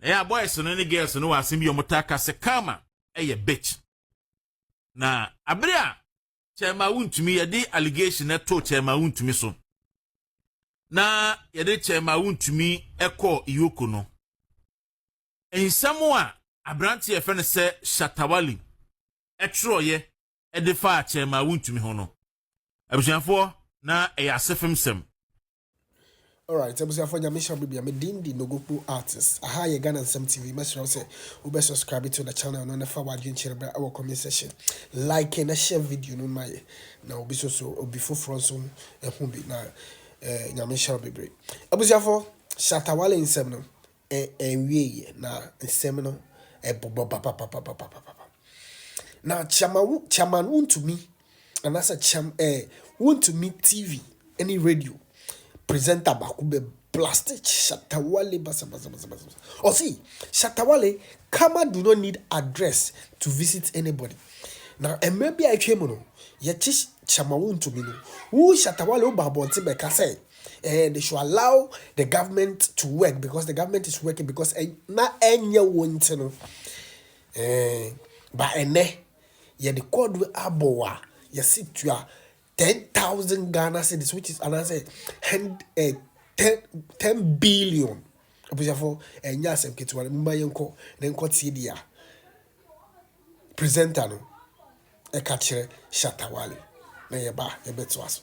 Yeah, boys and any girls no asimbi omotaka se kama eye bitch. Na abria chema wontumi yede allegation eto chema wontumi so. Na yede chema wontumi ekọ iyoko no. Ensamo a abranti e fe ne se Shatawale etroye edefa chema wontumi ho no. Abusuafo na Eii Asem sem. Alright, abusuafo nyamisha bibi amedindi nogopo artist. Aha ye Ghana Nsem TV. Make sure say ube subscribe to the channel and never wadwin chere our comment section. Like and share video no my. Na obi so obi foforo so ehun bi na nyamisha bibi. Abusuafo Shatawale nsem no enwie na nsem no na chairman Wontumi and as a Wontumi TV any radio presenter bakube Blast Shatawale basa. Or see, Shatawale Kama do not need address to visit anybody. Now, and maybe I came on yet Chamawun to me. Who Shatawale Babonte Bekase? And they should allow the government to work because the government is working because not any one to but ene ye the code with aboa ye sit to 10,000 Ghana cedis, which is another 10 billion. Obviously, and yes, I'm getting one mayenko, then caught CDA. Presenter no, a catcher Shatawale. Na yeba, a bit was.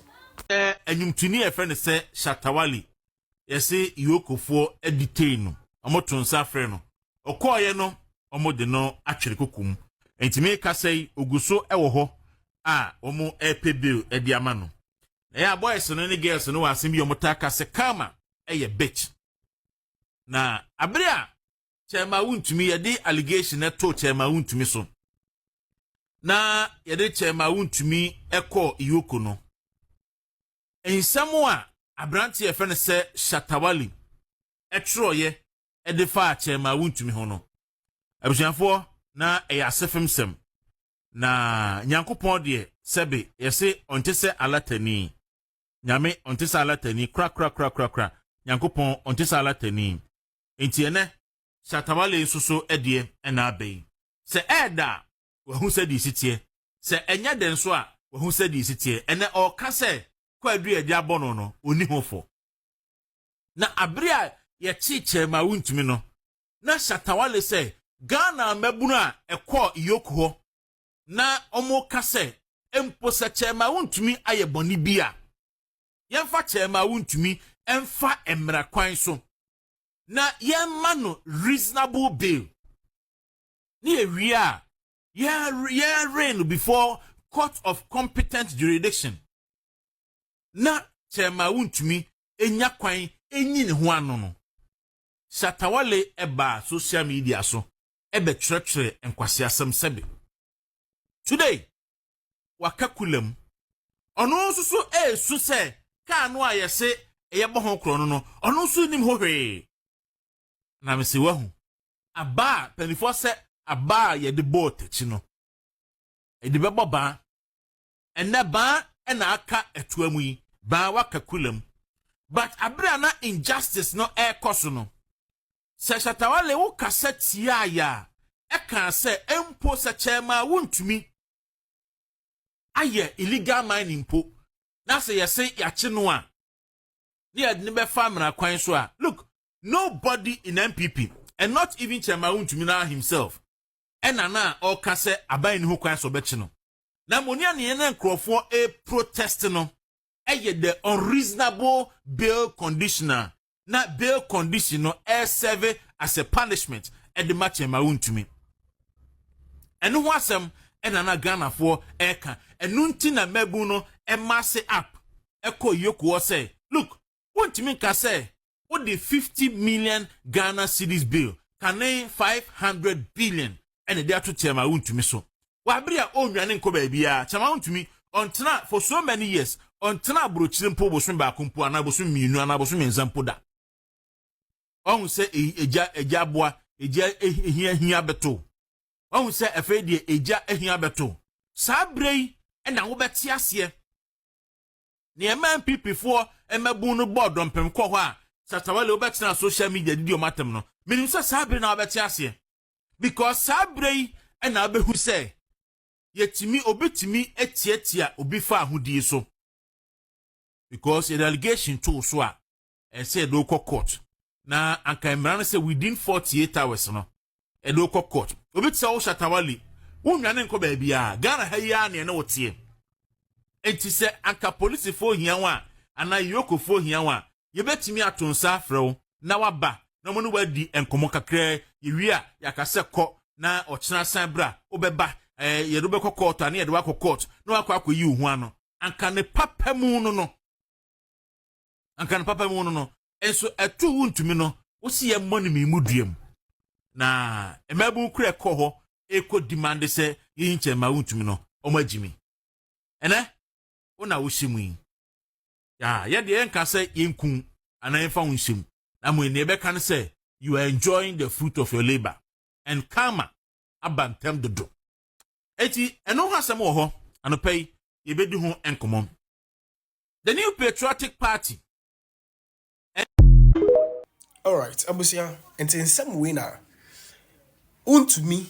Enyumtuni e friend say Shatawale. Ye say Yoko for a detain. Omoton sa friend no. Okoye no, omode no actually kukum. Entime ka say oguso ewo ho. Omo epe bill edi amano. Na boys and any girls no asimbi omotaka se kama eye bitch. Na abria chema wontumi yede allegation eto chema wontumi so. Na yede chema wontumi ekọ iyoko no. Ensamo a abranti e fe ne se Shatawale etroye edefa chema wontumi ho no. Abusuafo na Eii Asem sem. Na nyankopon de sebe yese ontese alatani nyame ontese alatani kra nyankopon ontese alatani enti ene Shatawale nsoso ede ena abei se eda wo hu se di sitie se enya den so a wo hu se di sitie ene o ka se kwadu ede abono no oni hofo na abria ye chichema wontumi no na Shatawale se Ghana mabunu a ekọ iyoko ho na omo kase empo se chema wontumi aye boni bia yemfa chema wontumi emfa emra kwan so na yemma no reasonable bail ni ewia ya reign before court of competent jurisdiction na chema wontumi enya kwan enyi ne ho ano no Shatawale eba social media so ebe trechre enkwasi asem sebe. Today, wakakulem. Ono susu su se ka no ayese eyebo ho kro no. Ono su nim ho hwe. Na me se wahu. Aba penifo se aba ye de boat chi no. E de bebo ba. Enne ba na aka etuamu yi. Ba wakakulem. But abra na injustice no koso no. Se Shatawale wo kaseti ya. Eka se empo se chema wontumi aye illegal mining po na se yese yache no a ne be famra kwan so a look nobody in MPP and not even Chema Wontumi na himself na o ka se aban ni ho kwan so beche no na monia ne na nkrofo protest no aye the unreasonable bail conditioner na bail condition no serve as a punishment at the match Chema Wontumi eno ho asem na Ghana for eka enunti na mebu no mass up eko yoku say look Wontumi ka say what the 50 million Ghana cedis bill can 500 billion and they are to Chema Wontumi so wa bria onwane nko ba bia Chema Wontumi ontena for so many years ontena brochire mpo bosun ba kompo ana bosun mienu ana bosun menzampo da on say eja boa eja ehia beto on say efedie eja ehia beto sabrei na wo beti ase ne MPP for emabu no board ompem kwo ho a Shatawale wo beti na social media didi o matem no Meaning so sabre na obetiase. Because sabre and abehu say yetimi obetimi etietia obi fa ahudi so. Because the allegation to so a and say do court. Na anka emran say within 48 hours no. E do court. Obetisa wo Shatta Wale. Wo nwane nko ba bia. Ghana ha ya na na wotie. Enti se anka police fo hia wa ana yoko fo hia wa. Yebetimi atonsa afrew na waba. Na mo no wadi enkomo kakra yewia yakase kɔ na ochina san bra obeba yedo be court ani yedo akɔ court na akɔ akɔyi hu ano anka ne papa mu no no enso etu wuntumi no wosi ye mmɔ ne mimu duam na emabu kure kɔ hɔ eko demand sɛ yin chema wuntumi no omagimi ene ona wohyimu yi ya ye de enka sɛ yenkun ana yemfa wonhyim na mo ne be kan say you are enjoying the fruit of your labor and karma abantem dodo eti eno hasem wo ho anopai ye bedi ho enkomom the new patriotic party. All right, abusia, and in some way now, Wontumi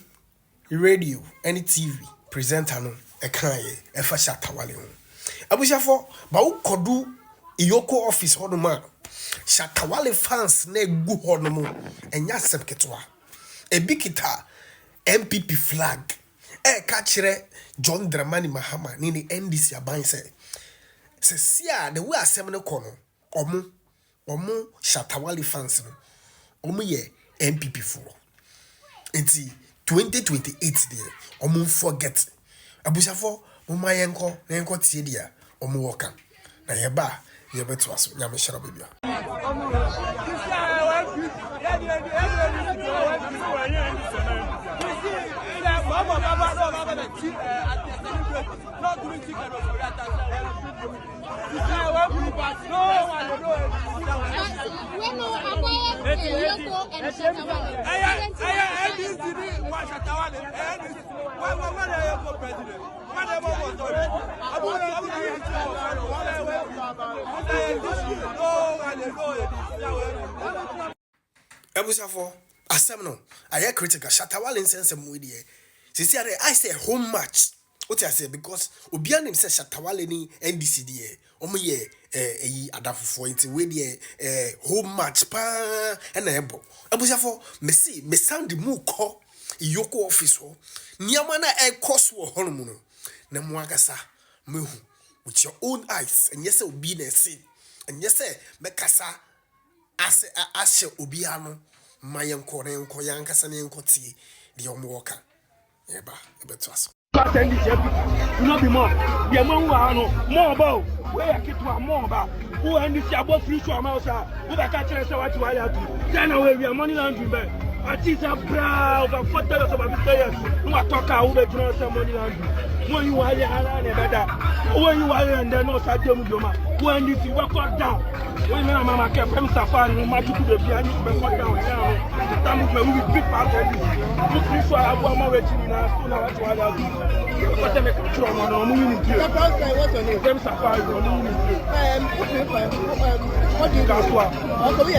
radio any TV presenter no ekaye efa Shatta Wale ho. Abusia for ba wo kodu iyoko office ho no ma Shatta Wale fans na egu ho no mo enya sepketwa. Ebi kita MPP flag. Ka kire John Dramani Mahama ni NDC aban se sia the way asem ne kono omo Shatta Wale fans no omo ye MPP for enti 2028 there omo forget abusa for omo yenko tie dia omo woka na ye ba ye beto aso nyame shara bibia Ebusafo asem no aye critical Shatta Wale nsensem we die sisi are I say home match what I say because obi anim say Shatta Wale ni NDC die omo ye eyi adafofo nti we die home match pa na ebo ebusafo me sound mu ko yoko office ho niama na cost wo hono no na mu agasa mehu with your own eyes and yes obi na see and yes me kasa ashe obi ano mayenko renko yankasa ne enko tie de omo woka eba ebeto aso send this no be more the amount no more about we are kitu more about who and this about free show amount who that catch us what you are to then away we are money laundering be artists are proud of $4 about players who are talk who be doing some money laundering when you are here better when you are and then no sadem doma when this work down when mama kept from safari no matter to the behind be cut down now time we will big part of this free show about more waiting na so na what you are doing what them control no mo ni do what's your name them safari no mo ni do what do you got to also we a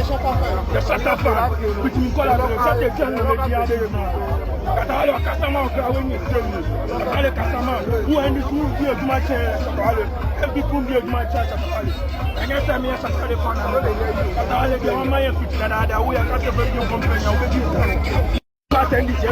Shatta fan which me call out the journal media dey now Shatta Wale customer go when you tell me Shatta Wale customer who and this will be a match Shatta Wale every people be a match Shatta Wale and you tell me Shatta Wale fan Shatta Wale dey on my fit na that we are got to be company we be attend this